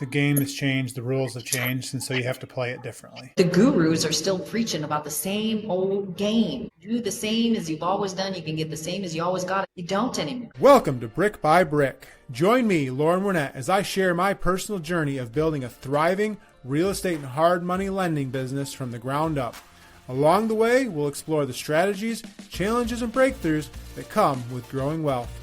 The game has changed, the rules have changed, and so you have to play it differently. The gurus are still preaching about the same old game. Do the same as you've always done. You can get the same as you always got. You don't anymore. Welcome to Brick by Brick. Join me, Loren Wernette, as I share my personal journey of building a thriving real estate and hard money lending business from the ground up. Along the way, we'll explore the strategies, challenges, and breakthroughs that come with growing wealth.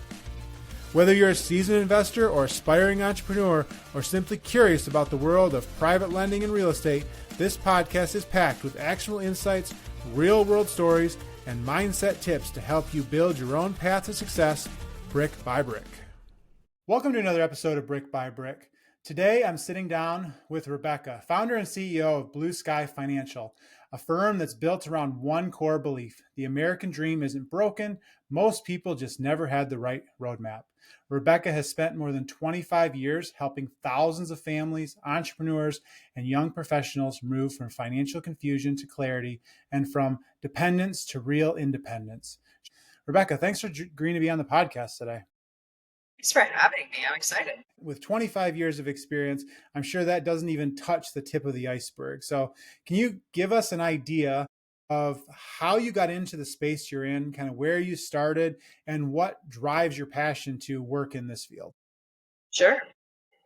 Whether you're a seasoned investor or aspiring entrepreneur or simply curious about the world of private lending and real estate, this podcast is packed with actionable insights, real-world stories, and mindset tips to help you build your own path to success brick by brick. Welcome to another episode of Brick by Brick. Today, I'm sitting down with Rebecca, founder and CEO of Blue Skye Financial, a firm that's built around one core belief: the American dream isn't broken. Most people just never had the right roadmap. Rebecca has spent more than 25 years helping thousands of families, entrepreneurs, and young professionals move from financial confusion to clarity and from dependence to real independence. Rebecca, thanks for agreeing to be on the podcast today. Thanks for having me. I'm excited. With 25 years of experience, I'm sure that doesn't even touch the tip of the iceberg. So can you give us an idea of how you got into the space you're in, kind of where you started, and what drives your passion to work in this field? Sure.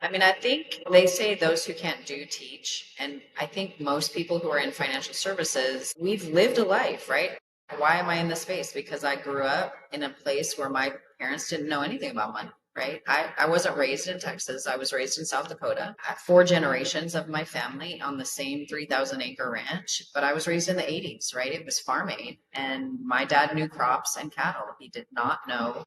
I think they say those who can't do teach. And I think most people who are in financial services, we've lived a life, right? Why am I in this space? Because I grew up in a place where my parents didn't know anything about money. Right. I wasn't raised in Texas. I was raised in South Dakota. I had 4 generations of my family on the same 3,000 acre ranch, but I was raised in the 80s, right? It was farm aid, and my dad knew crops and cattle. He did not know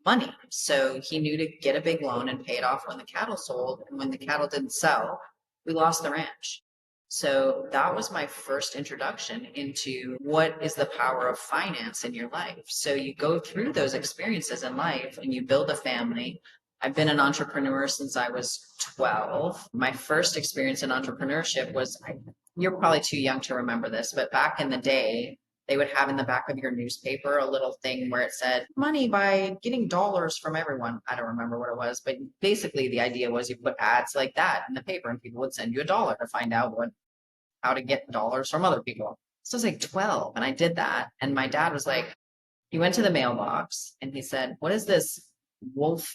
money. So he knew to get a big loan and pay it off when the cattle sold. And when the cattle didn't sell, we lost the ranch. So that was my first introduction into what is the power of finance in your life. So you go through those experiences in life and you build a family. I've been an entrepreneur since I was 12. My first experience in entrepreneurship was, you're probably too young to remember this, but back in the day, they would have in the back of your newspaper a little thing where it said money by getting dollars from everyone. I don't remember what it was, but basically the idea was you put ads like that in the paper and people would send you $1 to find out how to get dollars from other people. So I was like 12 and I did that. And my dad was like, he went to the mailbox and he said, "What is this Wolf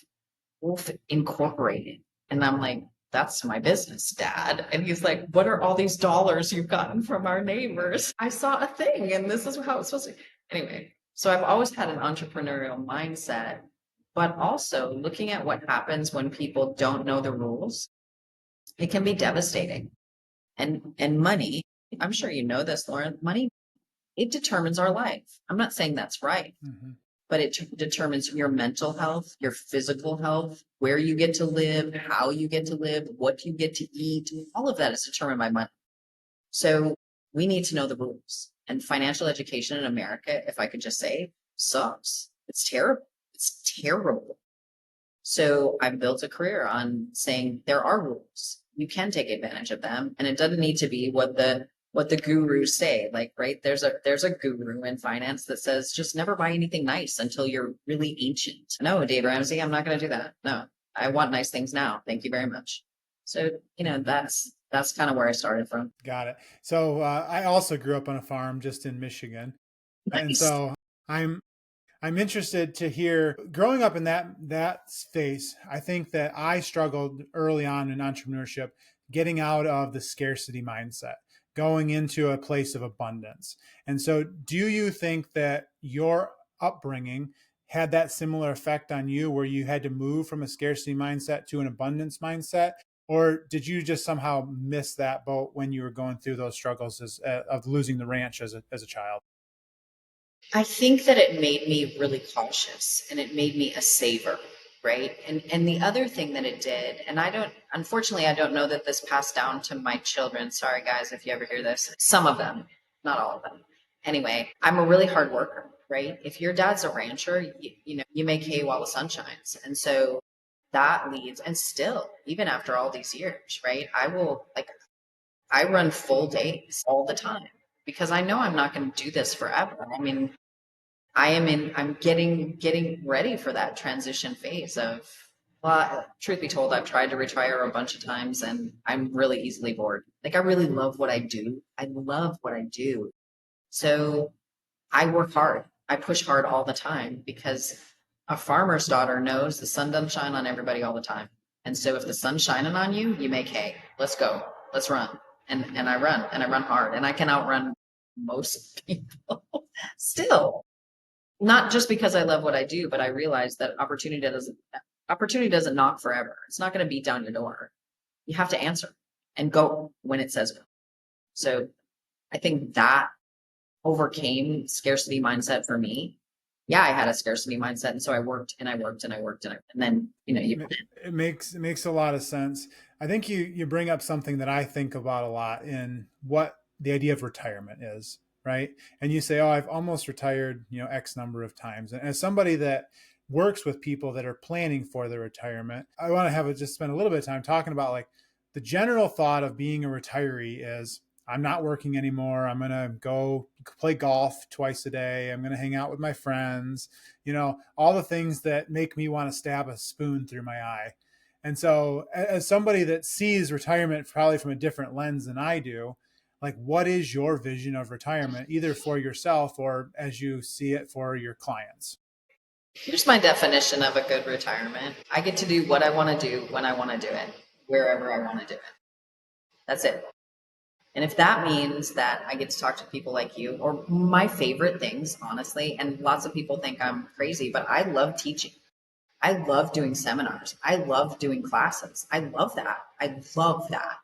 Incorporated?" And I'm like, "That's my business, Dad." And he's like, "What are all these dollars you've gotten from our neighbors?" I saw a thing and this is how it's supposed to be. Anyway, so I've always had an entrepreneurial mindset, but also looking at what happens when people don't know the rules, it can be devastating. And money, I'm sure you know this, Loren, money, it determines our life. I'm not saying that's right, but it determines your mental health, your physical health, where you get to live, how you get to live, what you get to eat. All of that is determined by money. So we need to know the rules. And financial education in America, if I could just say, sucks. It's terrible. It's terrible. So I've built a career on saying there are rules. You can take advantage of them, and it doesn't need to be what the gurus say. Like, right, there's a guru in finance that says just never buy anything nice until you're really ancient. No, Dave Ramsey, I'm not going to do that. No, I want nice things now. Thank you very much. So that's kind of where I started from. Got it. So I also grew up on a farm just in Michigan, Nice. and so I'm interested to hear, growing up in that space, I think that I struggled early on in entrepreneurship, getting out of the scarcity mindset, going into a place of abundance. And so do you think that your upbringing had that similar effect on you, where you had to move from a scarcity mindset to an abundance mindset? Or did you just somehow miss that boat when you were going through those struggles of losing the ranch as a child? I think that it made me really cautious and it made me a saver, right? And the other thing that it did, and unfortunately, I don't know that this passed down to my children. Sorry, guys, if you ever hear this. Some of them, not all of them. Anyway, I'm a really hard worker, right? If your dad's a rancher, you make hay while the sun shines. And so that leads, and still, even after all these years, right? I run full days all the time because I know I'm not going to do this forever. I'm getting ready for that transition phase of Well, truth be told, I've tried to retire a bunch of times and I'm really easily bored. Like, I really love what I do. I love what I do. So I work hard. I push hard all the time because a farmer's daughter knows the sun doesn't shine on everybody all the time. And so if the sun's shining on you, you make hay. Let's go. Let's run. And I run hard and I can outrun most people still. Not just because I love what I do, but I realize that opportunity doesn't knock forever. It's not going to beat down your door. You have to answer and go when it says go. So I think that overcame scarcity mindset for me. Yeah, I had a scarcity mindset, and so I worked and I worked and I worked and then It makes a lot of sense. I think you bring up something that I think about a lot in what the idea of retirement is, right? And you say, "Oh, I've almost retired, X number of times." And as somebody that works with people that are planning for their retirement, I want to just spend a little bit of time talking about like the general thought of being a retiree is I'm not working anymore. I'm going to go play golf twice a day. I'm going to hang out with my friends, all the things that make me want to stab a spoon through my eye. And so, as somebody that sees retirement probably from a different lens than I do, like what is your vision of retirement, either for yourself or as you see it for your clients? here's my definition of a good retirement. I get to do what I want to do when I want to do it, wherever I want to do it. That's it. And if that means that I get to talk to people like you, or my favorite things, honestly, and lots of people think I'm crazy, but I love teaching. I love doing seminars. I love doing classes. I love that. I love that.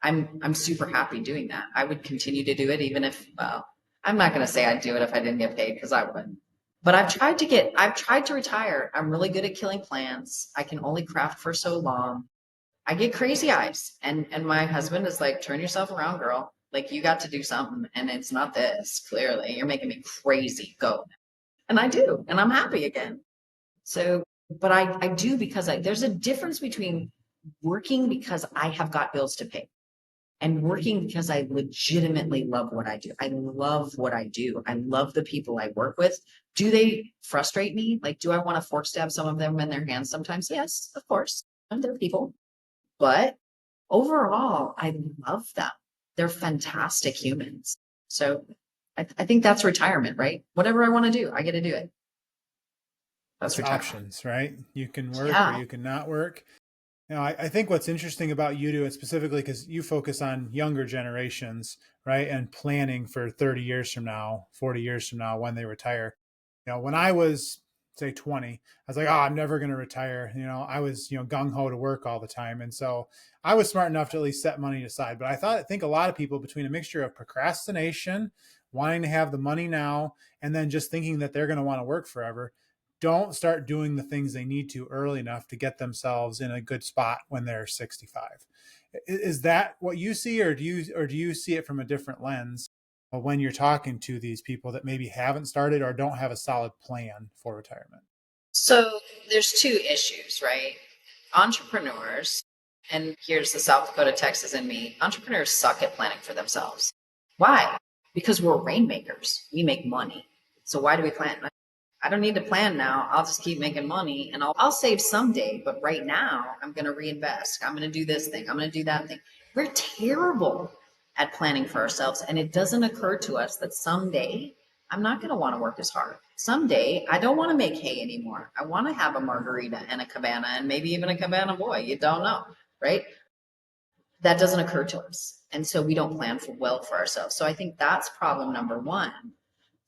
I'm super happy doing that. I would continue to do it even if, well, I'm not going to say I'd do it if I didn't get paid because I would. But I've tried to retire. I'm really good at killing plants. I can only craft for so long. I get crazy eyes. And my husband is like, turn yourself around, girl. Like you got to do something. And it's not this, clearly. You're making me crazy. Go. And I do. And I'm happy again. So, but I do because there's a difference between working because I have got bills to pay and working because I legitimately love what I do. I love what I do. I love the people I work with. Do they frustrate me? Like, do I want to fork stab some of them in their hands sometimes? Yes, of course. And they're people. But overall, I love them. They're fantastic humans. So I think that's retirement, right? Whatever I want to do, I get to do it. That's It's retirement. options, right? You can work or Yeah. you can not work. I think what's interesting about you do it specifically because you focus on younger generations, right? And planning for 30 years from now, 40 years from now when they retire. When I was, say, 20, I was like, oh, I'm never going to retire. I was, gung ho to work all the time. And so I was smart enough to at least set money aside. But I think a lot of people, between a mixture of procrastination, wanting to have the money now, and then just thinking that they're going to want to work forever, don't start doing the things they need to early enough to get themselves in a good spot when they're 65. Is that what you see, or do you see it from a different lens when you're talking to these people that maybe haven't started or don't have a solid plan for retirement? So there's two issues, right? Entrepreneurs, and here's the South Dakota, Texas in me, entrepreneurs suck at planning for themselves. Why? Because we're rainmakers. We make money. So why do we plan? I don't need to plan now. I'll just keep making money and I'll save someday. But right now, I'm going to reinvest. I'm going to do this thing. I'm going to do that thing. We're terrible at planning for ourselves. And it doesn't occur to us that someday I'm not going to want to work as hard. Someday I don't want to make hay anymore. I want to have a margarita and a cabana and maybe even a cabana boy. You don't know, right? That doesn't occur to us. And so we don't plan well for ourselves. So I think that's problem number one.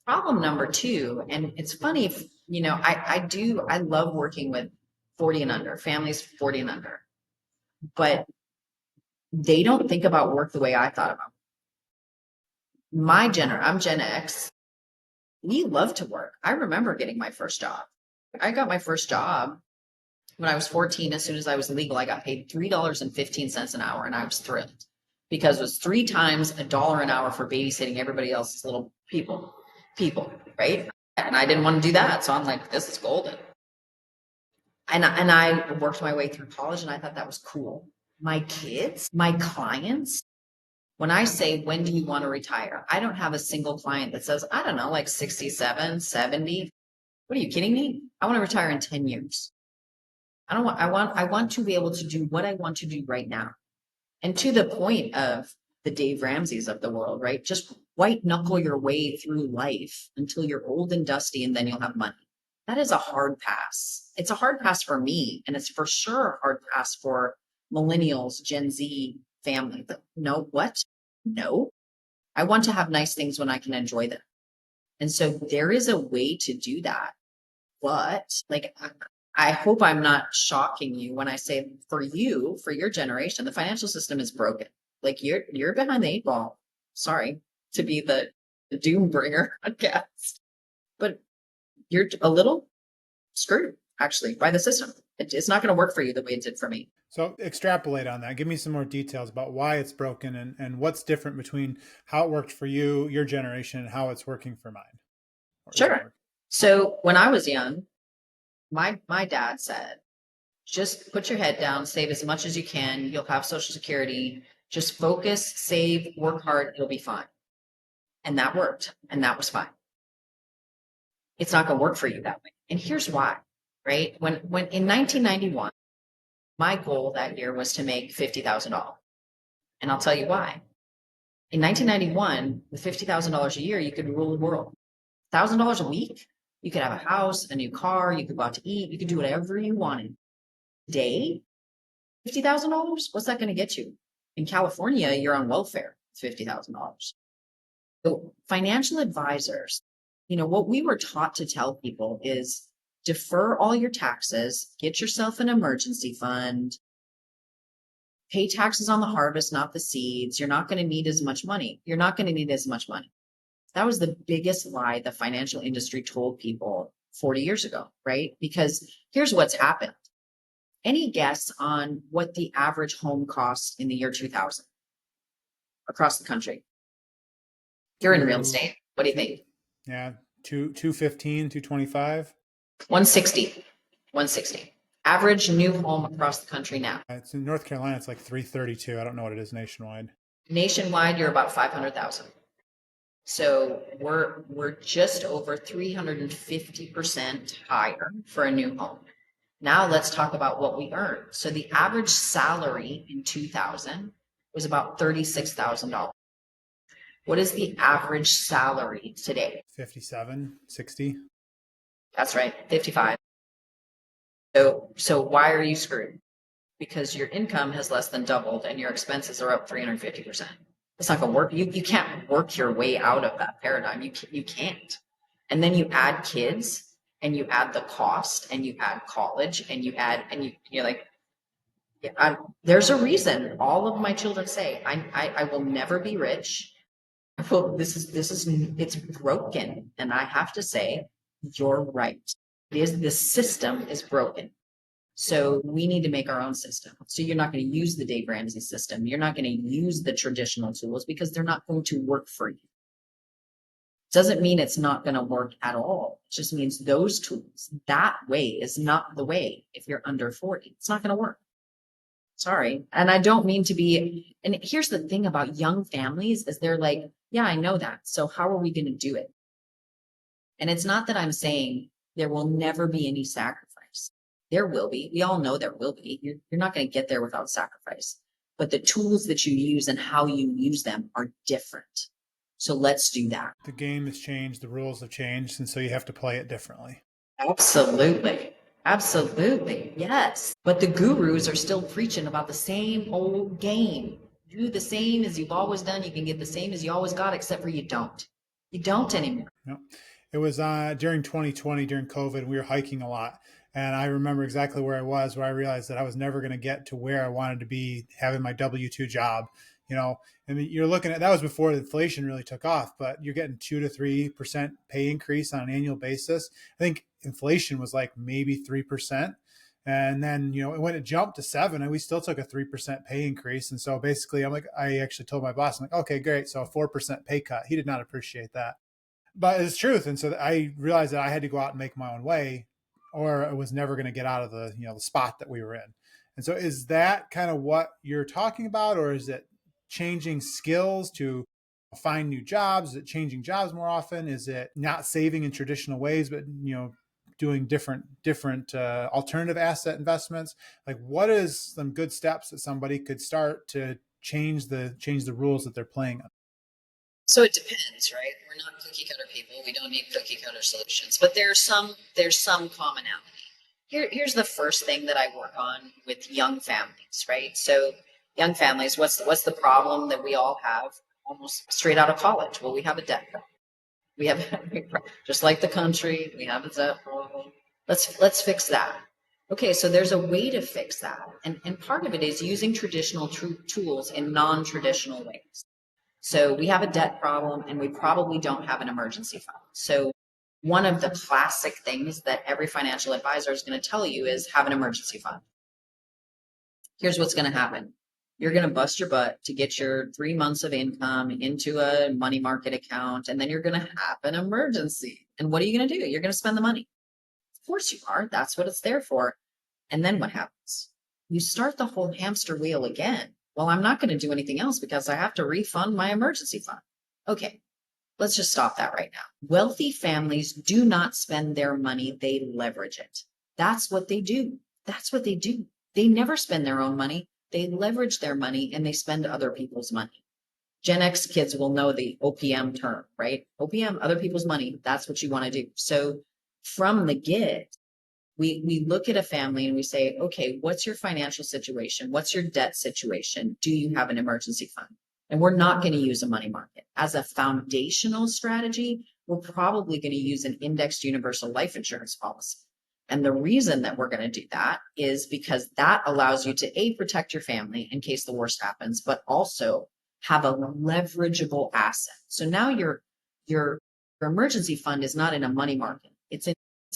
Problem number two, and it's funny if, I love working with 40 and under, families 40 and under, but they don't think about work the way I thought about I'm Gen X. We love to work. I remember getting my first job. I got my first job when I was 14. As soon as I was legal, I got paid $3.15 an hour, and I was thrilled because it was three times $1 an hour for babysitting everybody else's little people, right? And I didn't want to do that. So I'm like, this is golden. And I worked my way through college and I thought that was cool. My kids, my clients, when I say, when do you want to retire? I don't have a single client that says, I don't know, like 67, 70. What are you kidding me? I want to retire in 10 years. I want to be able to do what I want to do right now. And to the point of the Dave Ramseys of the world, right? Just white knuckle your way through life until you're old and dusty and then you'll have money. That is a hard pass. It's a hard pass for me. And it's for sure a hard pass for millennials, Gen Z family. But no, what? No. I want to have nice things when I can enjoy them. And so there is a way to do that. But like, I hope I'm not shocking you when I say for you, for your generation, the financial system is broken. Like you're behind the eight ball. Sorry to be the doom bringer, I guess, but you're a little screwed actually by the system. It's not going to work for you the way it did for me. So extrapolate on that. Give me some more details about why it's broken and what's different between how it worked for you, your generation, and how it's working for mine. Or isn't Sure. working. So when I was young, my dad said, just put your head down, save as much as you can. You'll have Social Security. Just focus, save, work hard. It'll be fine. And that worked. And that was fine. It's not going to work for you that way. And here's why, right? When in 1991, my goal that year was to make $50,000. And I'll tell you why. In 1991, with $50,000 a year, you could rule the world. $1,000 a week, you could have a house, a new car, you could go out to eat, you could do whatever you wanted. Today, $50,000, what's that going to get you? In California, you're on welfare, $50,000. So financial advisors, what we were taught to tell people is defer all your taxes, get yourself an emergency fund, pay taxes on the harvest, not the seeds. You're not going to need as much money. You're not going to need as much money. That was the biggest lie the financial industry told people 40 years ago, right? Because here's what's happened. Any guess on what the average home cost in the year 2000 across the country? You're in real estate. What do you think? Yeah, 215, 225. 160. 160. Average new home across the country now. It's in North Carolina. It's like 332. I don't know what it is nationwide. Nationwide, you're about 500,000. So we're just over 350% higher for a new home. Now let's talk about what we earn. So the average salary in 2000 was about $36,000. What is the average salary today? 57, 60. That's right, 55. So why are you screwed? Because your income has less than doubled and your expenses are up 350%. It's not going to work. You can't work your way out of that paradigm. You can't. And then you add kids and you add the cost and you add college and you're like, yeah, there's a reason all of my children say, I will never be rich. Well, it's broken. And I have to say, you're right. The system is broken. So we need to make our own system. So you're not going to use the Dave Ramsey system. You're not going to use the traditional tools because they're not going to work for you. Doesn't mean it's not going to work at all. It just means those tools, that way is not the way if you're under 40. It's not going to work. Sorry. And I don't mean to be, and here's the thing about young families is they're like, yeah, I know that. So how are we going to do it? And it's not that I'm saying there will never be any sacrifice. There will be. We all know there will be. You're not going to get there without sacrifice. But the tools that you use and how you use them are different. So let's do that. The game has changed. The rules have changed. And so you have to play it differently. Absolutely. Absolutely. Yes. But the gurus are still preaching about the same old game. Do the same as you've always done. You can get the same as you always got, except for you don't. You don't anymore. No. It was during 2020, during COVID, we were hiking a lot. And I remember exactly where I was, where I realized that I was never going to get to where I wanted to be having my W-2 job. I mean, you're looking at, that was before inflation really took off, but you're getting 2 to 3% pay increase on an annual basis. I think inflation was like maybe 3%. And then, when it jumped to 7, and we still took a 3% pay increase. And so basically I actually told my boss, I'm like, okay, great. So a 4% pay cut. He did not appreciate that, but it's truth. And so I realized that I had to go out and make my own way, or I was never going to get out of the spot that we were in. And so is that kind of what you're talking about, or is it changing skills to find new jobs? Is it changing jobs more often? Is it not saving in traditional ways, but doing different alternative asset investments. Like, what is some good steps that somebody could start to change the rules that they're playing? So it depends, right? We're not cookie cutter people. We don't need cookie cutter solutions, but there's some commonality. Here's the first thing that I work on with young families, right? So young families, what's the problem that we all have almost straight out of college? Well, we have a debt problem. We have just like the country, we have a debt problem. Let's fix that. Okay, so there's a way to fix that, and part of it is using traditional tools in non-traditional ways. So we have a debt problem and we probably don't have an emergency fund. So one of the classic things that every financial advisor is going to tell you is have an emergency fund. Here's what's going to happen. You're going to bust your butt to get your 3 months of income into a money market account, and then you're going to have an emergency. And what are you going to do? You're going to spend the money. Of course you are. That's what it's there for. And then what happens? You start the whole hamster wheel again. Well, I'm not going to do anything else because I have to refund my emergency fund. Okay, let's just stop that right now. Wealthy families do not spend their money, they leverage it. That's what they do. That's what they do. They never spend their own money. They leverage their money and they spend other people's money. Gen X kids will know the OPM term, right? OPM, other people's money. That's what you want to do. So from the get, we look at a family and we say, okay, what's your financial situation? What's your debt situation? Do you have an emergency fund? And we're not going to use a money market. As a foundational strategy, we're probably going to use an indexed universal life insurance policy. And the reason that we're going to do that is because that allows you to A, protect your family in case the worst happens, but also have a leverageable asset. So now your emergency fund is not in a money market. It's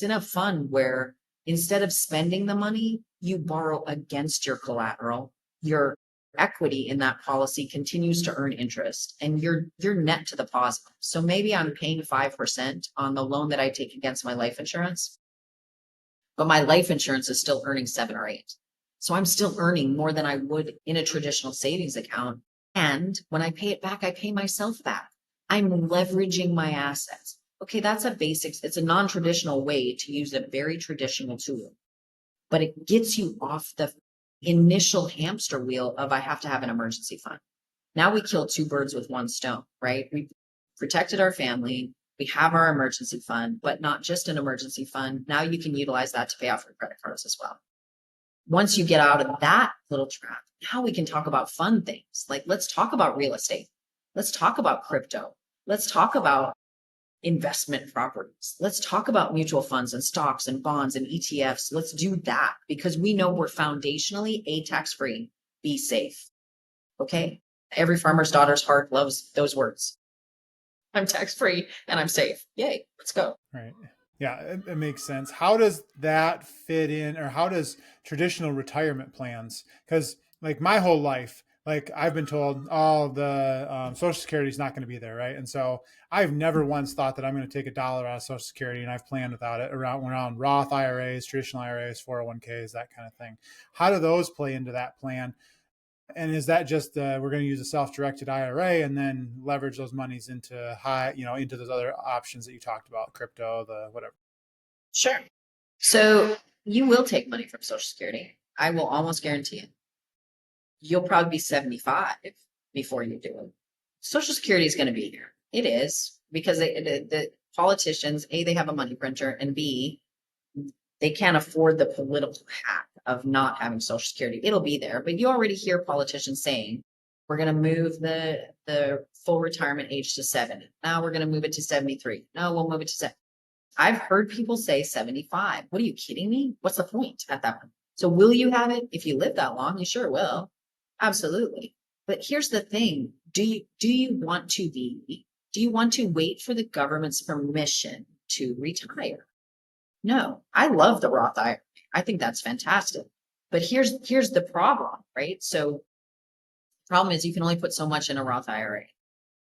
in a fund where instead of spending the money, you borrow against your collateral. Your equity in that policy continues to earn interest and you're net to the positive. So maybe I'm paying 5% on the loan that I take against my life insurance, but my life insurance is still earning 7 or 8. So I'm still earning more than I would in a traditional savings account. And when I pay it back, I pay myself back. I'm leveraging my assets. Okay, that's a basics. It's a non-traditional way to use a very traditional tool, but it gets you off the initial hamster wheel of I have to have an emergency fund. Now we kill 2 birds with 1 stone, right? We protected our family. We have our emergency fund, but not just an emergency fund. Now you can utilize that to pay off your credit cards as well. Once you get out of that little trap, now we can talk about fun things. Like let's talk about real estate. Let's talk about crypto. Let's talk about investment properties. Let's talk about mutual funds and stocks and bonds and ETFs. Let's do that because we know we're foundationally A, tax-free, B, safe. Okay. Every farmer's daughter's heart loves those words. I'm tax-free and I'm safe. Yay. Let's go. Right. Yeah, it makes sense. How does that fit in, or how does traditional retirement plans? Because like my whole life, like I've been told, oh, the Social Security is not going to be there, right? And so I've never once thought that I'm going to take $1 out of Social Security, and I've planned without it around Roth IRAs, traditional IRAs, 401ks, that kind of thing. How do those play into that plan? And is that just we're going to use a self-directed IRA and then leverage those monies into into those other options that you talked about, crypto, the whatever? Sure. So you will take money from Social Security. I will almost guarantee it. You'll probably be 75 before you do it. Social Security is going to be here. It is because the politicians, A, they have a money printer, and B, they can't afford the political hack of not having Social Security. It'll be there, but you already hear politicians saying, we're going to move the full retirement age to 70. Now we're going to move it to 73. No, we'll move it to 70. I've heard people say 75. What are you kidding me? What's the point at that point? So will you have it? If you live that long, you sure will. Absolutely. But here's the thing. Do you want to wait for the government's permission to retire? No, I love the Roth IRA. I think that's fantastic. But here's the problem, right? So the problem is you can only put so much in a Roth IRA.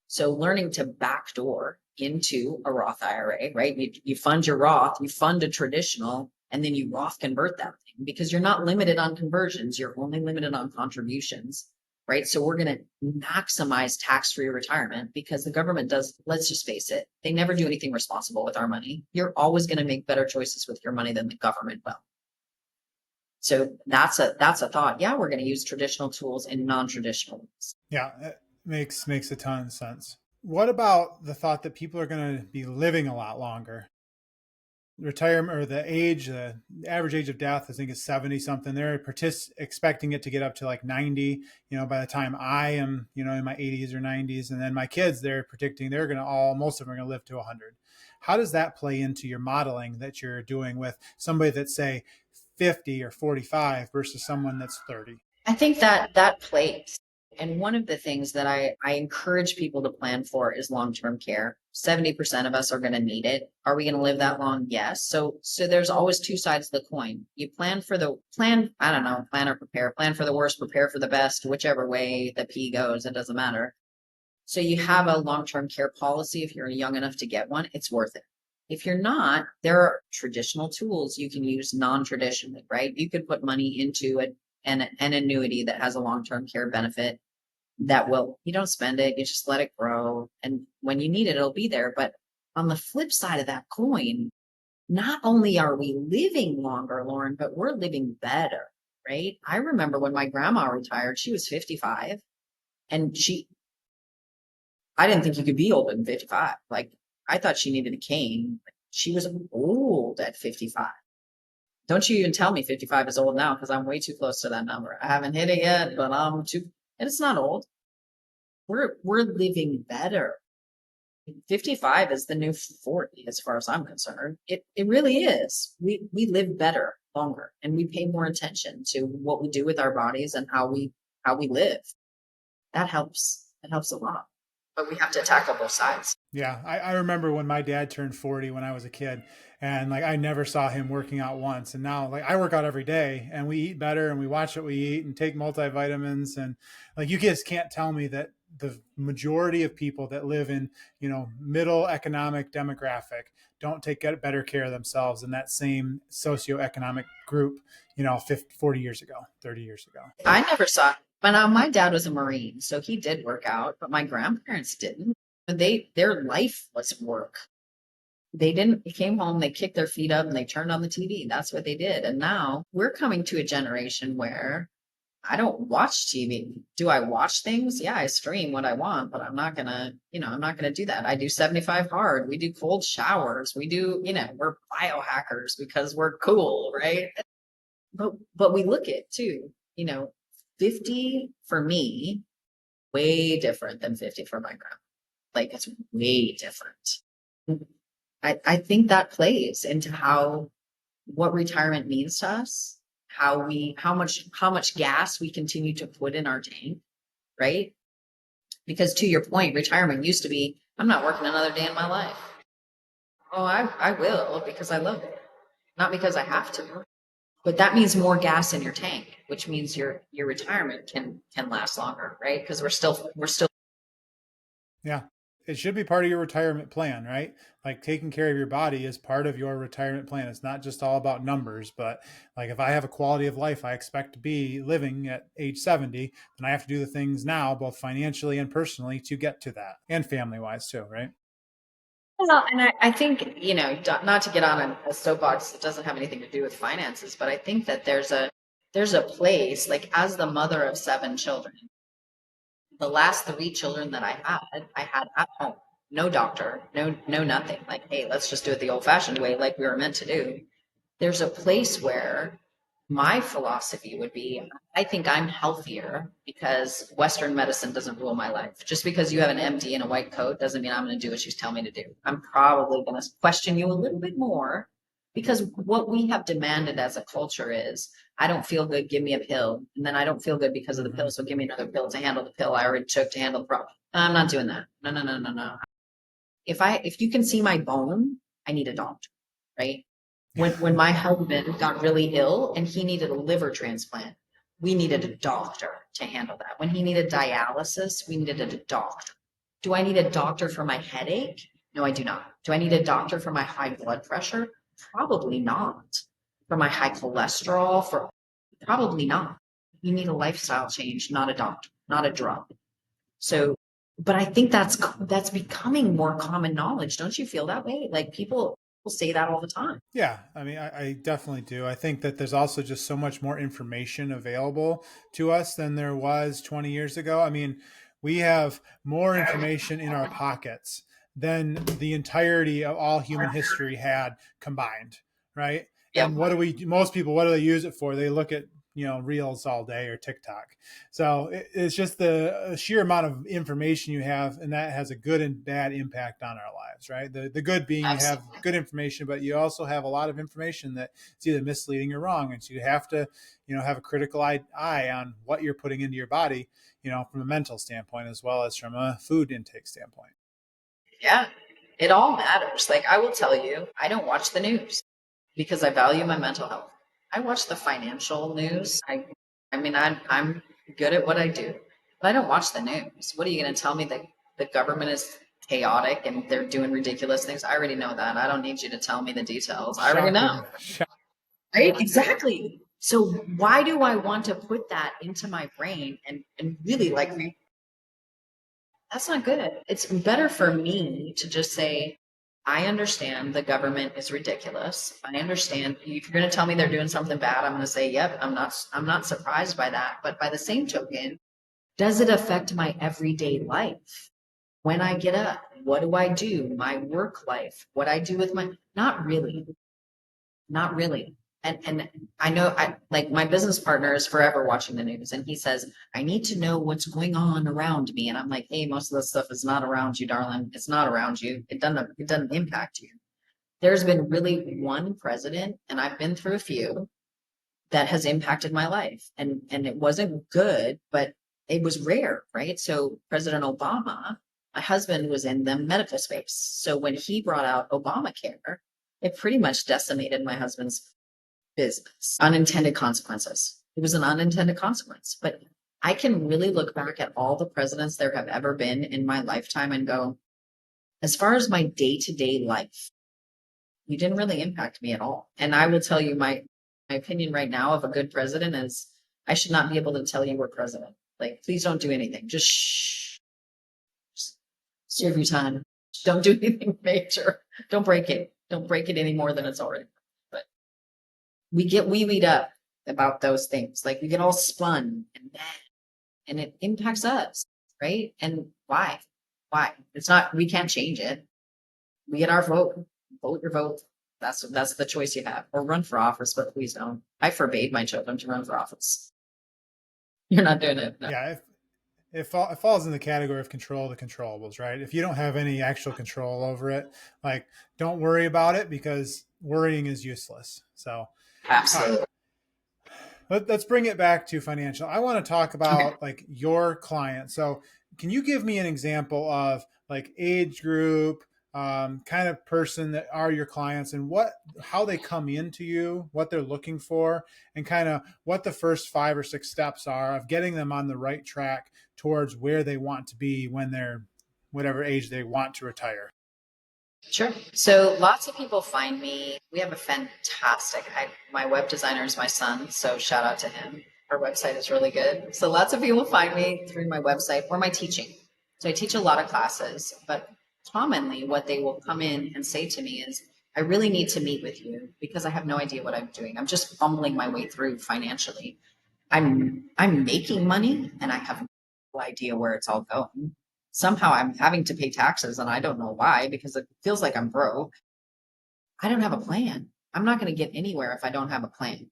So learning to backdoor into a Roth IRA, right? You fund your Roth, you fund a traditional, and then you Roth convert that thing because you're not limited on conversions. You're only limited on contributions. right? So we're going to maximize tax-free retirement because the government does, let's just face it, they never do anything responsible with our money. You're always going to make better choices with your money than the government will. So that's a thought. Yeah, we're going to use traditional tools and non-traditional ones. Yeah, it makes a ton of sense. What about the thought that people are going to be living a lot longer? Retirement, or the average age of death, I think, is 70 something. They're expecting it to get up to like 90, by the time I am, in my 80s or 90s. And then my kids, they're predicting they're going to most of them are going to live to 100. How does that play into your modeling that you're doing with somebody that's, say, 50 or 45 versus someone that's 30? I think that plays. And one of the things that I encourage people to plan for is long-term care. 70% of us are going to need it. Are we going to live that long? Yes. So there's always two sides of the coin. You plan, I don't know, plan or prepare, plan for the worst, prepare for the best, whichever way the P goes, it doesn't matter. So you have a long-term care policy. If you're young enough to get one, it's worth it. If you're not, there are traditional tools you can use non-traditionally, right? You could put money into an annuity that has a long-term care benefit you don't spend it, you just let it grow. And when you need it, it'll be there. But on the flip side of that coin, not only are we living longer, Loren, but we're living better, right? I remember when my grandma retired, she was 55 and I didn't think you could be older than 55. Like, I thought she needed a cane. She was old at 55. Don't you even tell me 55 is old now, because I'm way too close to that number. I haven't hit it yet, but and it's not old. We're living better. 55 is the new 40 as far as I'm concerned. It really is. We live better longer, and we pay more attention to what we do with our bodies and how we live. That helps. It helps a lot. But we have to tackle both sides. Yeah, I remember when my dad turned 40 when I was a kid, and like I never saw him working out once. And now, like, I work out every day, and we eat better, and we watch what we eat and take multivitamins. And like, you guys can't tell me that the majority of people that live in, middle economic demographic don't take better care of themselves than that same socioeconomic group, 50, 40 years ago, 30 years ago. I never saw it. But my dad was a Marine, so he did work out, but my grandparents didn't. Their life was work. They came home, they kicked their feet up and they turned on the TV. That's what they did. And now we're coming to a generation where I don't watch TV. Do I watch things? Yeah, I stream what I want, but I'm not gonna do that. I do 75 hard. We do cold showers. We do, we're biohackers because we're cool, right? But we look at too, 50 for me, way different than 50 for my grandma. Like, it's way different. I think that plays into what retirement means to us, how much gas we continue to put in our tank, right? Because to your point, retirement used to be, I'm not working another day in my life. Oh, I will, because I love it, not because I have to. But that means more gas in your tank, which means your retirement can last longer, right? Because we're still. Yeah. It should be part of your retirement plan, right? Like, taking care of your body is part of your retirement plan. It's not just all about numbers, but like, if I have a quality of life I expect to be living at age 70, then I have to do the things now, both financially and personally, to get to that, and family wise too, right? Well, and I think, not to get on a soapbox that doesn't have anything to do with finances, but I think that there's a place, like, as the mother of 7 children, the last 3 children that I had at home, no doctor, no nothing. Like, hey, let's just do it the old fashioned way, like we were meant to do. There's a place where my philosophy would be, I think I'm healthier because Western medicine doesn't rule my life. Just because you have an MD in a white coat doesn't mean I'm going to do what you tell me to do. I'm probably going to question you a little bit more, because what we have demanded as a culture is, I don't feel good, give me a pill. And then I don't feel good because of the pill, so give me another pill to handle the pill I already took to handle the problem. I'm not doing that. No. If you can see my bone, I need a doctor, right? When my husband got really ill and he needed a liver transplant, we needed a doctor to handle that. When he needed dialysis, we needed a doctor. Do I need a doctor for my headache? No, I do not. Do I need a doctor for my high blood pressure? Probably not. For my high cholesterol? Probably not. You need a lifestyle change, not a doctor, not a drug. So, but I think that's becoming more common knowledge. Don't you feel that way? Like people will say that all the time. Yeah, I mean, I definitely do. I think that there's also just so much more information available to us than there was 20 years ago. I mean, we have more information in our pockets than the entirety of all human history had combined, right? Yep. And most people, what do they use it for? They look at, reels all day or TikTok. So it's just the sheer amount of information you have, and that has a good and bad impact on our lives, right? The good being you have Absolutely. good information, but you also have a lot of information that is either misleading or wrong. And so you have to, have a critical eye on what you're putting into your body, from a mental standpoint as well as from a food intake standpoint. Yeah. It all matters. Like I will tell you, I don't watch the news because I value my mental health. I watch the financial news. I mean, I'm good at what I do, but I don't watch the news. What are you going to tell me that the government is chaotic and they're doing ridiculous things? I already know that. I don't need you to tell me the details. I already know. Shocking. Right? Exactly. So why do I want to put that into my brain and really like that's not good. It's better for me to just say, I understand the government is ridiculous. I understand if you're going to tell me they're doing something bad, I'm going to say, yep, I'm not surprised by that. But by the same token, does it affect my everyday life? When I get up, what do I do? My work life, what I do with not really. Not really. And I know I like my business partner is forever watching the news and he says, I need to know what's going on around me. And I'm like, hey, most of this stuff is not around you, darling. It's not around you. It doesn't impact you. There's been really one president, and I've been through a few that has impacted my life. And it wasn't good, but it was rare, right? So President Obama, my husband was in the medical space. So when he brought out Obamacare, it pretty much decimated my husband's business. Unintended consequences. It was an unintended consequence. But I can really look back at all the presidents there have ever been in my lifetime and go, as far as my day to day life, you didn't really impact me at all. And I will tell you my opinion right now of a good president is I should not be able to tell you we're president. Like, please don't do anything. Just shh. Just serve your time. Don't do anything major. Don't break it. Don't break it any more than it's already. But we get weed up about those things. Like we get all spun and mad, and it impacts us, right? And why? Why? It's not. We can't change it. We get our vote. Vote your vote. That's the choice you have. Or run for office, but please don't. I forbade my children to run for office. You're not doing it. No. Yeah. It falls in the category of control the controllables, right? If you don't have any actual control over it, like don't worry about it because worrying is useless. So, all right. Absolutely. Let's bring it back to financial. I want to talk Okay. about like your client. So, can you give me an example of like age group, kind of person that are your clients, and how they come into you, what they're looking for, and kind of what the first 5 or 6 steps are of getting them on the right track towards where they want to be when they're whatever age they want to retire. Sure. So lots of people find me. We have a fantastic, my web designer is my son, so shout out to him. Our website is really good. So lots of people find me through my website or my teaching. So I teach a lot of classes, but commonly what they will come in and say to me is, I really need to meet with you because I have no idea what I'm doing. I'm just fumbling my way through financially. I'm making money and I have no idea where it's all going. Somehow I'm having to pay taxes and I don't know why because it feels like I'm broke. I don't have a plan. I'm not going to get anywhere if I don't have a plan.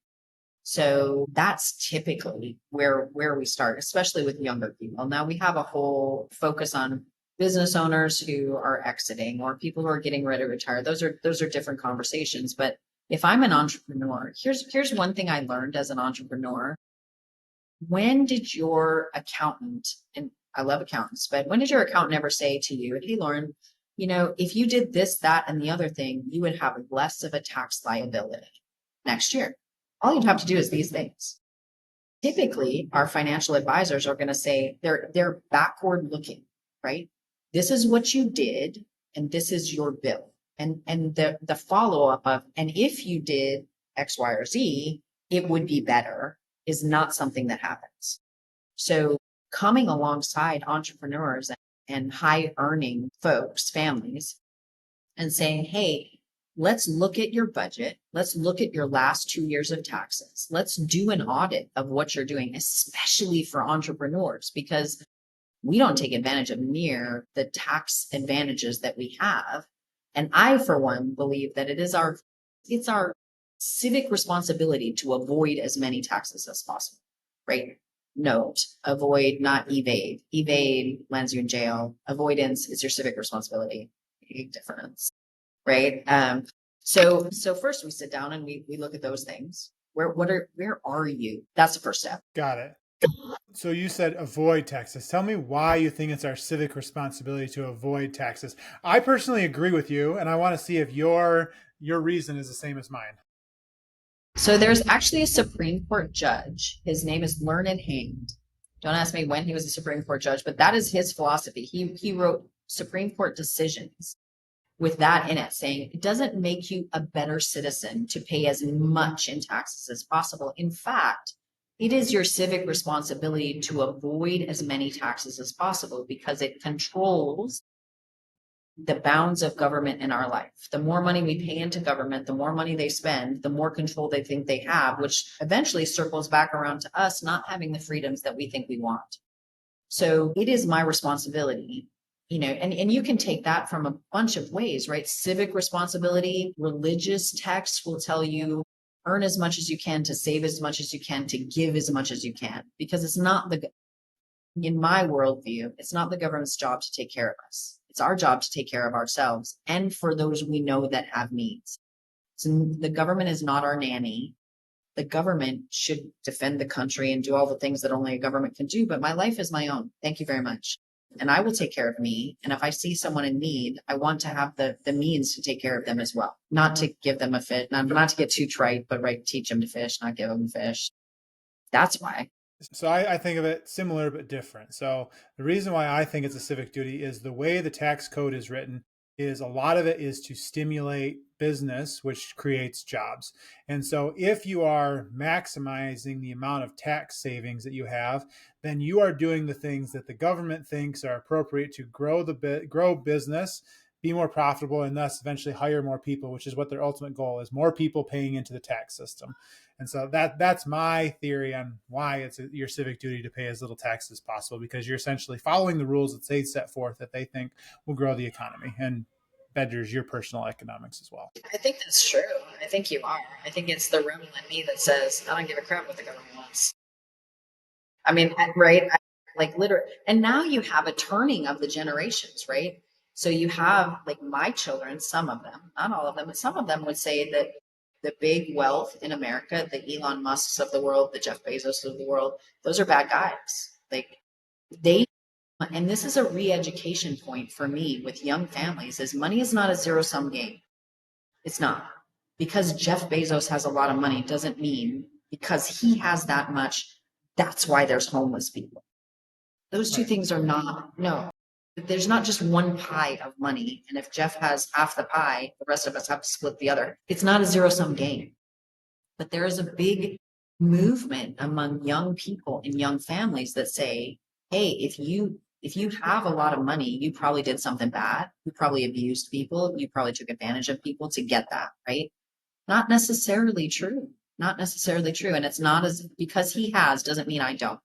So that's typically where we start, especially with younger people. Now we have a whole focus on business owners who are exiting or people who are getting ready to retire. Those are different conversations. But if I'm an entrepreneur, here's one thing I learned as an entrepreneur. When did your accountant, and I love accountants, but when did your accountant ever say to you, hey, Lauren, if you did this, that, and the other thing, you would have less of a tax liability next year. All you'd have to do is these things. Typically, our financial advisors are going to say they're backward looking, right? This is what you did, and this is your bill. And the follow-up of, and if you did X, Y, or Z, it would be better. is not something that happens. So coming alongside entrepreneurs and high earning folks, families, and saying, hey, let's look at your budget. Let's look at your last 2 years of taxes. Let's do an audit of what you're doing, especially for entrepreneurs, because we don't take advantage of near the tax advantages that we have. And I, for one, believe that it's our civic responsibility to avoid as many taxes as possible, right? Note, avoid, not evade. Evade lands you in jail. Avoidance is your civic responsibility. Big difference, right? So first we sit down and we look at those things. Where are you? That's the first step. Got it. So you said avoid taxes. Tell me why you think it's our civic responsibility to avoid taxes. I personally agree with you, and I want to see if your reason is the same as mine. So there's actually a Supreme Court judge. His name is Loren Wernette. Don't ask me when he was a Supreme Court judge, but that is his philosophy. He wrote Supreme Court decisions with that in it, saying it doesn't make you a better citizen to pay as much in taxes as possible. In fact, it is your civic responsibility to avoid as many taxes as possible because it controls the bounds of government in our life. The more money we pay into government, the more money they spend, the more control they think they have, which eventually circles back around to us not having the freedoms that we think we want. So it is my responsibility, and you can take that from a bunch of ways, right? Civic responsibility, religious texts will tell you earn as much as you can, to save as much as you can, to give as much as you can, because it's not in my worldview, it's not the government's job to take care of us. It's our job to take care of ourselves and for those we know that have needs. So the government is not our nanny. The government should defend the country and do all the things that only a government can do, but my life is my own. Thank you very much. And I will take care of me. And if I see someone in need, I want to have the means to take care of them as well. Not to give them a fish, not to get too trite, but right, teach them to fish, not give them fish. That's why. So I think of it similar but different. So the reason why I think it's a civic duty is the way the tax code is written is a lot of it is to stimulate business, which creates jobs. And so if you are maximizing the amount of tax savings that you have, then you are doing the things that the government thinks are appropriate to grow business, be more profitable, and thus eventually hire more people, which is what their ultimate goal is, more people paying into the tax system. And so that's my theory on why it's your civic duty to pay as little tax as possible, because you're essentially following the rules that they set forth that they think will grow the economy and betters your personal economics as well. I think that's true. I think you are. I think it's the rebel in me that says, I don't give a crap what the government wants. I mean, right? Like literally. And now you have a turning of the generations, right? So you have like my children, some of them, not all of them, but some of them would say that the big wealth in America, the Elon Musks of the world, the Jeff Bezos of the world, those are bad guys. Like and this is a re-education point for me with young families, is money is not a zero-sum game. It's not. Because Jeff Bezos has a lot of money doesn't mean because he has that much, that's why there's homeless people. Those two things are not, no. There's not just one pie of money. And if Jeff has half the pie, the rest of us have to split the other. It's not a zero-sum game. But there is a big movement among young people and young families that say, hey, if you have a lot of money, you probably did something bad. You probably abused people. You probably took advantage of people to get that, right? Not necessarily true. Not necessarily true. And it's not as because he has doesn't mean I don't.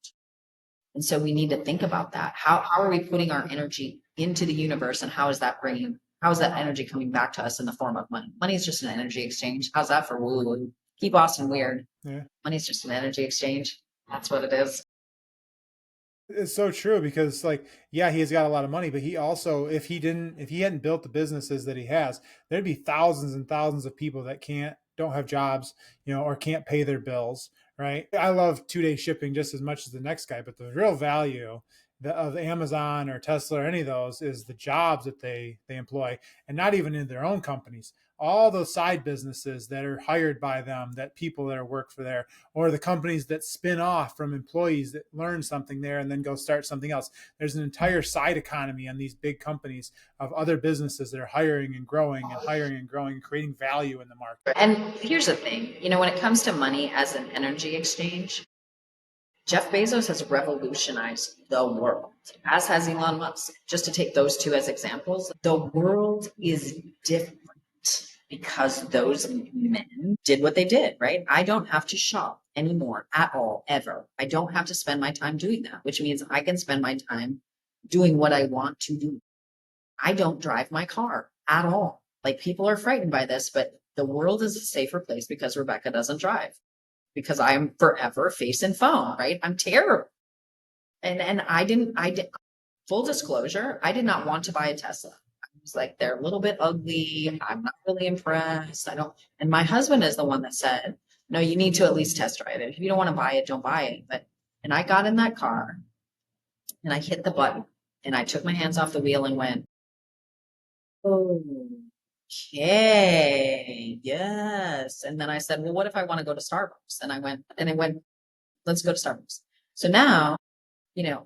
And so we need to think about that. How are we putting our energy into the universe, and how is that energy coming back to us in the form of money? Money is just an energy exchange. How's that for woo-woo? Keep Austin weird. Yeah. Money's just an energy exchange. That's what it is. It's so true, because he's got a lot of money, but he also, if he hadn't built the businesses that he has, there'd be thousands and thousands of people that don't have jobs, or can't pay their bills. Right. I love 2-day shipping just as much as the next guy, but the real value of Amazon or Tesla or any of those is the jobs that they employ, and not even in their own companies. All those side businesses that are hired by them, that people that are work for there, or the companies that spin off from employees that learn something there and then go start something else. There's an entire side economy on these big companies of other businesses that are hiring and growing and creating value in the market. And here's the thing, when it comes to money as an energy exchange, Jeff Bezos has revolutionized the world, as has Elon Musk. Just to take those two as examples, the world is different because those men did what they did, right? I don't have to shop anymore at all, ever. I don't have to spend my time doing that, which means I can spend my time doing what I want to do. I don't drive my car at all. Like, people are frightened by this, but the world is a safer place because Rebecca doesn't drive, because I'm forever face and phone, right? I'm terrible. And I did, full disclosure, I did not want to buy a Tesla. I was like, they're a little bit ugly. I'm not really impressed. I don't, and my husband is the one that said, no, you need to at least test drive it. If you don't want to buy it, don't buy it. But, and I got in that car and I hit the button and I took my hands off the wheel and went, okay, yes. And then I said, well, what if I want to go to Starbucks? And it went, let's go to Starbucks. So now,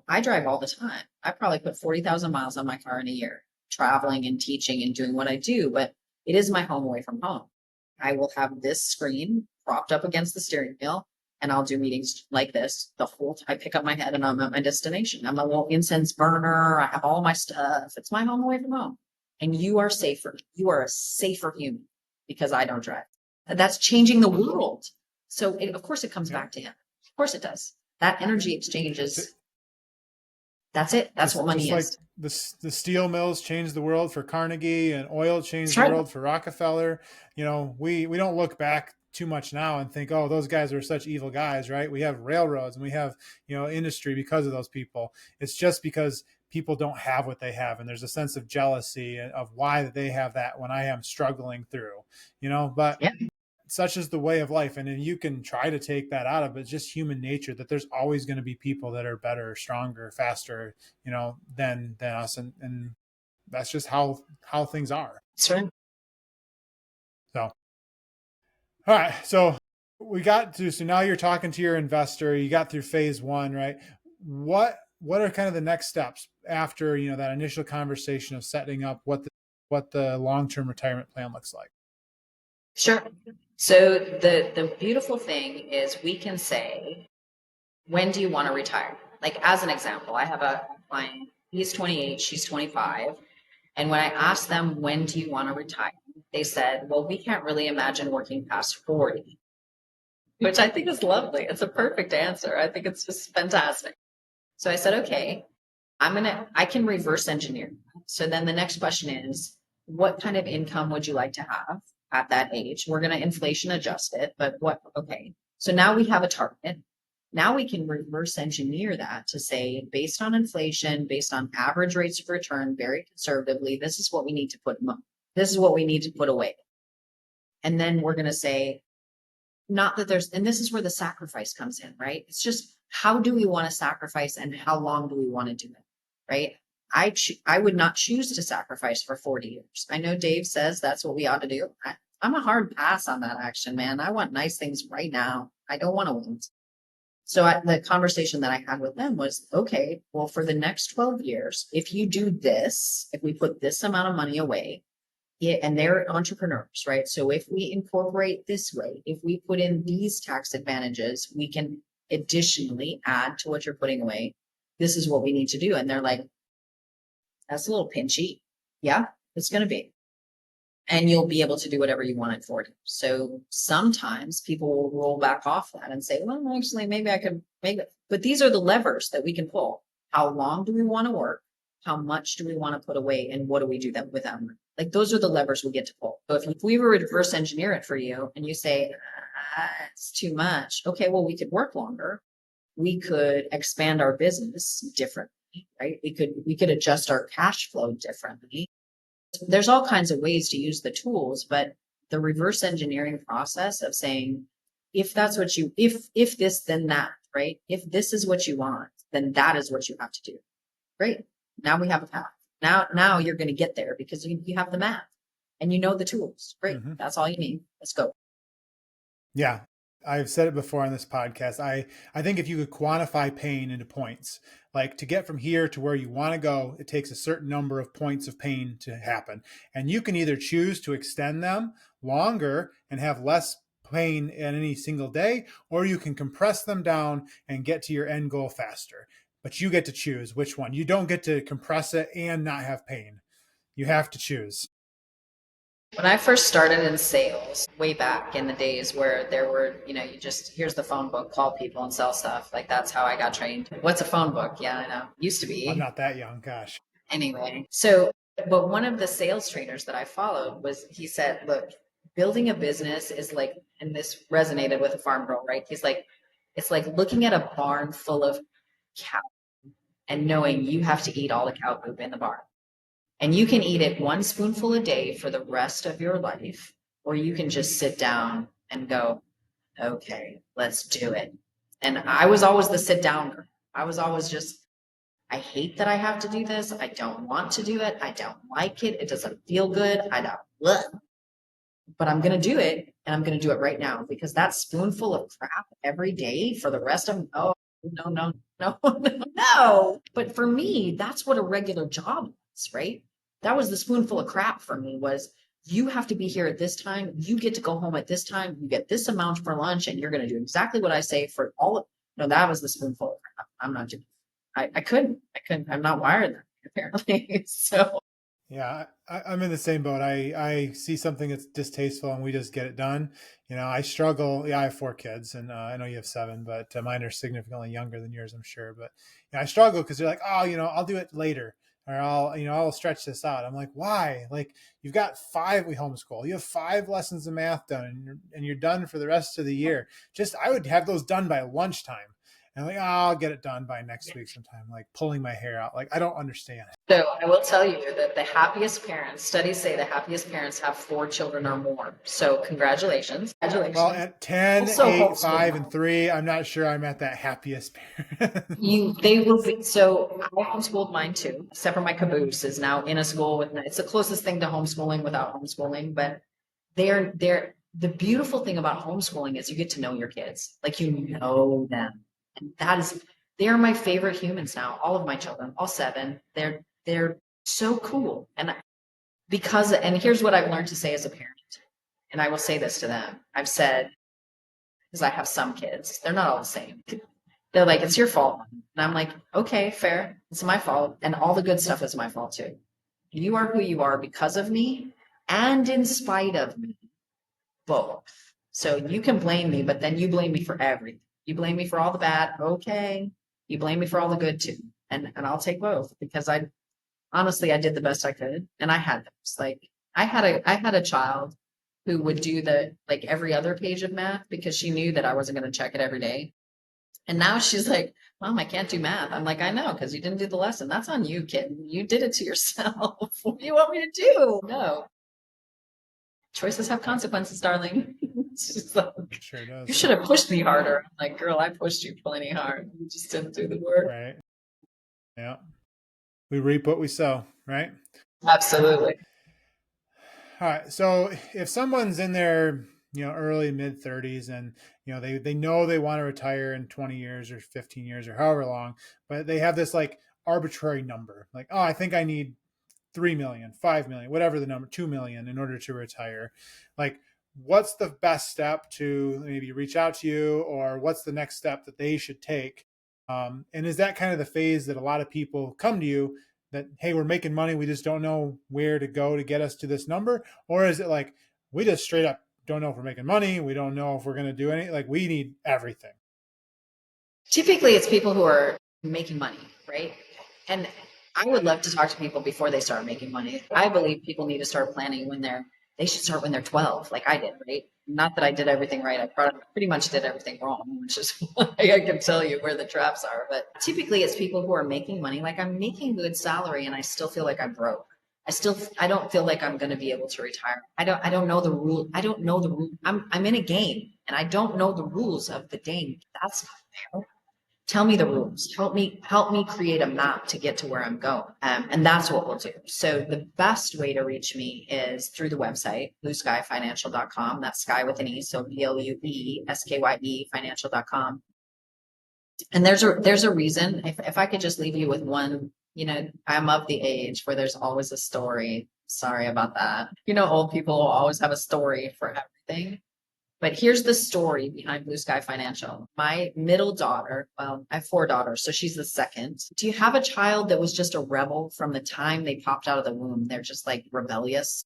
I drive all the time. I probably put 40,000 miles on my car in a year, traveling and teaching and doing what I do, but it is my home away from home. I will have this screen propped up against the steering wheel and I'll do meetings like this the whole time. I pick up my head and I'm at my destination. I'm a little incense burner. I have all my stuff. It's my home away from home. And you are safer. You are a safer human because I don't drive. That's changing the world. So of course it comes back to him. Of course it does. That energy exchange is, that's it. That's what money is. Like the steel mills changed the world for Carnegie, and oil changed the world for Rockefeller. We don't look back too much now and think, oh, those guys were such evil guys, right? We have railroads and we have, industry because of those people. It's just because people don't have what they have. And there's a sense of jealousy of why they have that when I am struggling through, but yeah. Such is the way of life. And then you can try to take that out of it. It's just human nature that there's always going to be people that are better, stronger, faster, than us. And that's just how things are. That's right. So, all right. So so now you're talking to your investor, you got through phase one, right? What are kind of the next steps after, that initial conversation of setting up what the long-term retirement plan looks like? Sure. So the beautiful thing is we can say, when do you want to retire? Like, as an example, I have a client, he's 28, she's 25. And when I asked them, when do you want to retire? They said, well, we can't really imagine working past 40, which I think is lovely. It's a perfect answer. I think it's just fantastic. So I said, okay, I can reverse engineer. So then the next question is, what kind of income would you like to have at that age? We're going to inflation adjust it, but okay. So now we have a target. Now we can reverse engineer that to say, based on inflation, based on average rates of return, very conservatively, this is what we need to put away. And then we're going to say, not that and this is where the sacrifice comes in, right? It's just, how do we want to sacrifice and how long do we want to do it, right? I would not choose to sacrifice for 40 years. I know Dave says that's what we ought to do. I'm a hard pass on that action, man. I want nice things right now. I don't want to wait. So the conversation that I had with them was, okay, well, for the next 12 years, if you do this, if we put this amount of money away, and they're entrepreneurs, right? So if we incorporate this way, if we put in these tax advantages, we can additionally add to what you're putting away. This is what we need to do. And they're like, that's a little pinchy. Yeah, it's going to be. And you'll be able to do whatever you want at 40. So sometimes people will roll back off that and say, well, actually, maybe I could make it. But these are the levers that we can pull. How long do we want to work? How much do we want to put away? And what do we do with them? Like, those are the levers we get to pull. So if we were to reverse engineer it for you and you say, it's too much. Okay, well, we could work longer. We could expand our business differently, right? We could adjust our cash flow differently. There's all kinds of ways to use the tools, but the reverse engineering process of saying, if that's what if this, then that, right? If this is what you want, then that is what you have to do. Great. Now we have a path. Now you're going to get there because you have the math and you know the tools. Great. Mm-hmm. That's all you need. Let's go. Yeah. I've said it before on this podcast. I think if you could quantify pain into points, like to get from here to where you want to go, it takes a certain number of points of pain to happen. And you can either choose to extend them longer and have less pain in any single day, or you can compress them down and get to your end goal faster. But you get to choose which one. You don't get to compress it and not have pain. You have to choose. When I first started in sales, way back in the days where there were, you just, here's the phone book, call people and sell stuff. Like that's how I got trained. What's a phone book? Yeah, I know. Used to I'm be. not that young, gosh. Anyway, so, but one of the sales trainers that I followed he said, look, building a business is like, and this resonated with a farm girl, right? He's like, it's like looking at a barn full of cow and knowing you have to eat all the cow poop in the barn. And you can eat it one spoonful a day for the rest of your life, or you can just sit down and go, okay, let's do it. And I was always the sit down. I was always just, I hate that I have to do this. I don't want to do it. I don't like it. It doesn't feel good. I don't, bleh. But I'm going to do it. And I'm going to do it right now because that spoonful of crap every day for the rest of, oh, no, no, no, no, no. But for me, that's what a regular job was, right? That was the spoonful of crap for me was you have to be here at this time. You get to go home at this time. You get this amount for lunch and you're going to do exactly what I say for all of, no, that was the spoonful of crap. I'm not doing I couldn't. I'm not wired that way, apparently. So Yeah, I'm in the same boat. I see something that's distasteful and we just get it done. I struggle. Yeah, I have 4 kids and I know you have 7, but mine are significantly younger than yours, I'm sure. But I struggle because they're like, oh, I'll do it later or I'll stretch this out. I'm like, why? Like you've got 5, we homeschool. You have 5 lessons of math done and you're done for the rest of the year. Just, I would have those done by lunchtime. And like, oh, I'll get it done by next week sometime, like pulling my hair out. Like, I don't understand. So I will tell you that the happiest parents, studies say the happiest parents have 4 children or more. So congratulations. Well, Congratulations. at 10, Also 8, 5, and homeschool. 3, I'm not sure I'm at that happiest parent. They will be, so I homeschooled mine too, except for my caboose is now in a school with, it's the closest thing to homeschooling without homeschooling, but the beautiful thing about homeschooling is you get to know your kids, like you know them. And they are my favorite humans now. All of my children, all 7, they're so cool. And here's what I've learned to say as a parent. And I will say this to them. I've said, because I have some kids, they're not all the same. They're like, it's your fault. And I'm like, okay, fair. It's my fault. And all the good stuff is my fault too. You are who you are because of me and in spite of me, both. So you can blame me, but then you blame me for everything. You blame me for all the bad. Okay. You blame me for all the good too. And I'll take both because honestly, I did the best I could. And I had those. Like I had a child who would do like every other page of math because she knew that I wasn't going to check it every day. And now she's like, Mom, I can't do math. I'm like, I know, because you didn't do the lesson. That's on you, kid. You did it to yourself. What do you want me to do? No. Choices have consequences, darling. She's like, Sure you does. should have pushed me harder. I'm like, girl, I pushed you plenty hard. You just didn't do the work. Right. Yeah. We reap what we sow, right? Absolutely. All right. So if someone's in their, early mid 30s and, they know they want to retire in 20 years or 15 years or however long, but they have this like arbitrary number, like, oh, I think I need 3 million, 5 million, whatever the number, 2 million in order to retire. Like, what's the best step to maybe reach out to you, or what's the next step that they should take? And is that kind of the phase that a lot of people come to you that, hey, we're making money, we just don't know where to go to get us to this number? Or is it like, we just straight up don't know if we're making money, we don't know if we're going to do anything, like we need everything? Typically, it's people who are making money, right? And I would love to talk to people before they start making money. I believe people need to start planning they should start when they're 12, like I did, right? Not that I did everything right. I pretty much did everything wrong, which is why I can tell you where the traps are. But typically, it's people who are making money. Like I'm making good salary and I still feel like I'm broke. I don't feel like I'm going to be able to retire. I don't know the rule. I don't know the rule. I'm in a game and I don't know the rules of the game. That's not fair. Tell me the rules. Help me create a map to get to where I'm going. And that's what we'll do. So the best way to reach me is through the website, blueskye.financial.com. That's Skye with an E. So BLUESKYE financial.com. And there's a reason. If I could just leave you with one, I'm of the age where there's always a story. Sorry about that. Old people will always have a story for everything. But here's the story behind Blue Sky Financial. My middle daughter, well, I have 4 daughters, so she's the second. Do you have a child that was just a rebel from the time they popped out of the womb? They're just like rebellious.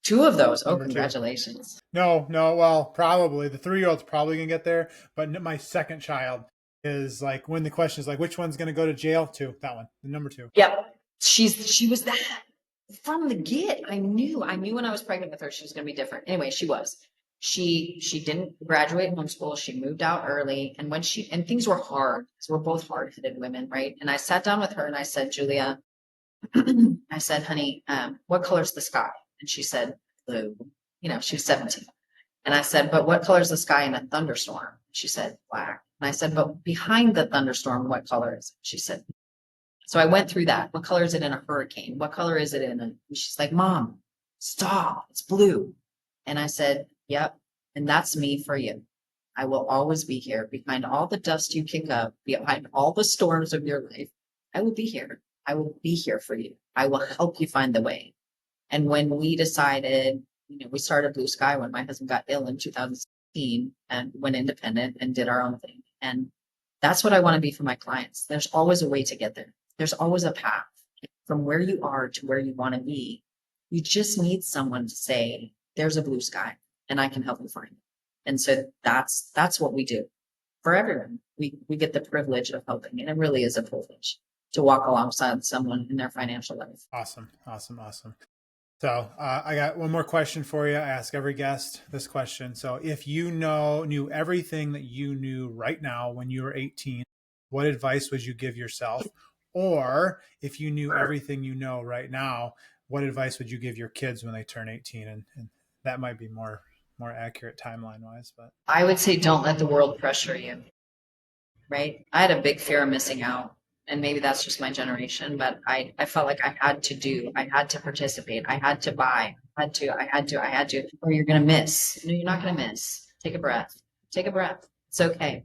2 of those. Oh, Number 2. congratulations. No, well, probably. The 3-year-old's probably going to get there. But my second child is like, when the question is like, which one's going to go to jail? 2, that one, the number 2. Yep. She was that from the get. I knew when I was pregnant with her, she was going to be different. Anyway, she was. She didn't graduate homeschool. She moved out early. And and things were hard because we're both hard-headed women, right? And I sat down with her and I said, Julia, I said, honey, what color's the sky? And she said, blue. She was 17. And I said, but what color is the sky in a thunderstorm? She said, black. And I said, but behind the thunderstorm, what color is it? She said, so I went through that. What color is it in a hurricane? What color is it in and she's like, Mom, stop. It's blue. And I said, yep. And that's me for you. I will always be here behind all the dust you kick up, behind all the storms of your life. I will be here. I will be here for you. I will help you find the way. And when we decided, we started Blue Sky when my husband got ill in 2016 and went independent and did our own thing. And that's what I want to be for my clients. There's always a way to get there. There's always a path from where you are to where you want to be. You just need someone to say, there's a blue sky and I can help you find it. And so that's what we do for everyone. We get the privilege of helping, and it really is a privilege to walk alongside someone in their financial life. Awesome. So I got one more question for you. I ask every guest this question. So if you knew everything that you knew right now when you were 18, what advice would you give yourself? Or if you knew everything you know right now, what advice would you give your kids when they turn 18? And that might be more accurate timeline wise, but I would say, don't let the world pressure you, right? I had a big fear of missing out. And maybe that's just my generation, but I felt like I had to participate. I had to buy, I had to, or you're going to miss. No, you're not going to miss. Take a breath. It's okay.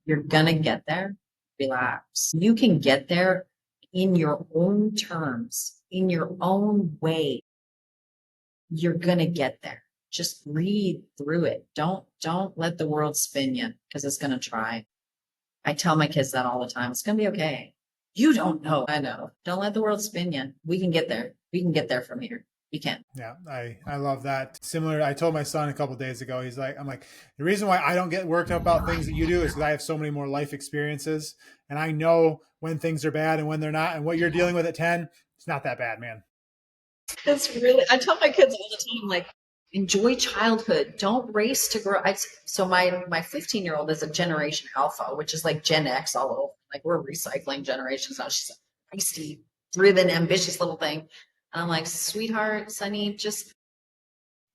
You're going to get there. Relax. You can get there in your own terms, in your own way. You're going to get there. Just read through it. Don't let the world spin you, because it's going to try. I tell my kids that all the time. It's going to be okay. You don't know. I know. Don't let the world spin you. We can get there. We can get there from here. We can. Yeah, I love that. Similar, I told my son a couple of days ago, I'm like, the reason why I don't get worked up about things that you do is because I have so many more life experiences, and I know when things are bad and when they're not, and what you're dealing with at 10, it's not that bad, man. That's really, I tell my kids all the time, like, enjoy childhood. Don't race to grow. So my 15-year-old is a generation alpha, which is like Gen X all over. Like, we're recycling generations now. She's a feisty, driven, ambitious little thing. And I'm like, sweetheart, Sonny, just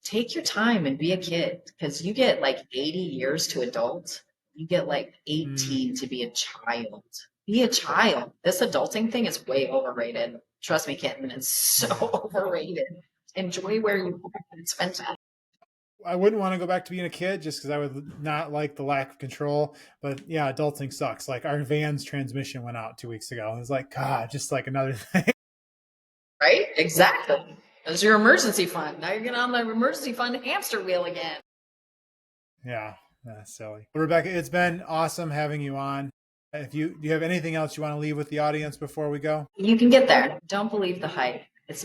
take your time and be a kid, because you get like 80 years to adult. You get like 18 to be a child. Be a child. This adulting thing is way overrated. Trust me, kitten, it's so overrated. Enjoy where you are and spend time. I wouldn't want to go back to being a kid just because I would not like the lack of control. But yeah, adulting sucks. Like, our van's transmission went out 2 weeks ago. It was like, God, just like another thing. Right? Exactly. That's your emergency fund. Now you're getting on the emergency fund hamster wheel again. Yeah, that's silly. Well, Rebecca, it's been awesome having you on. Do you have anything else you want to leave with the audience before we go? You can get there. Don't believe the hype. It's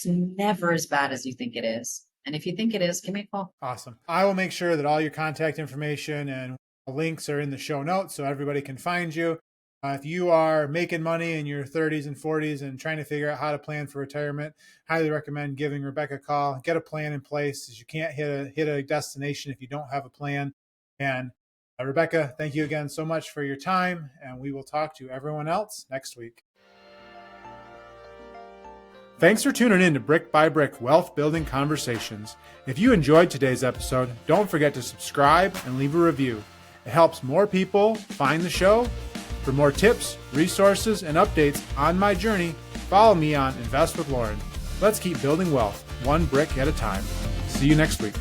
never as bad as you think it is. And if you think it is, give me a call. Awesome. I will make sure that all your contact information and links are in the show notes so everybody can find you. If you are making money in your 30s and 40s and trying to figure out how to plan for retirement, highly recommend giving Rebecca a call. Get a plan in place, as you can't hit a destination if you don't have a plan. And Rebecca, thank you again so much for your time, and we will talk to everyone else next week. Thanks for tuning in to Brick by Brick Wealth Building Conversations. If you enjoyed today's episode, don't forget to subscribe and leave a review. It helps more people find the show. For more tips, resources, and updates on my journey, follow me on Invest with Loren. Let's keep building wealth, one brick at a time. See you next week.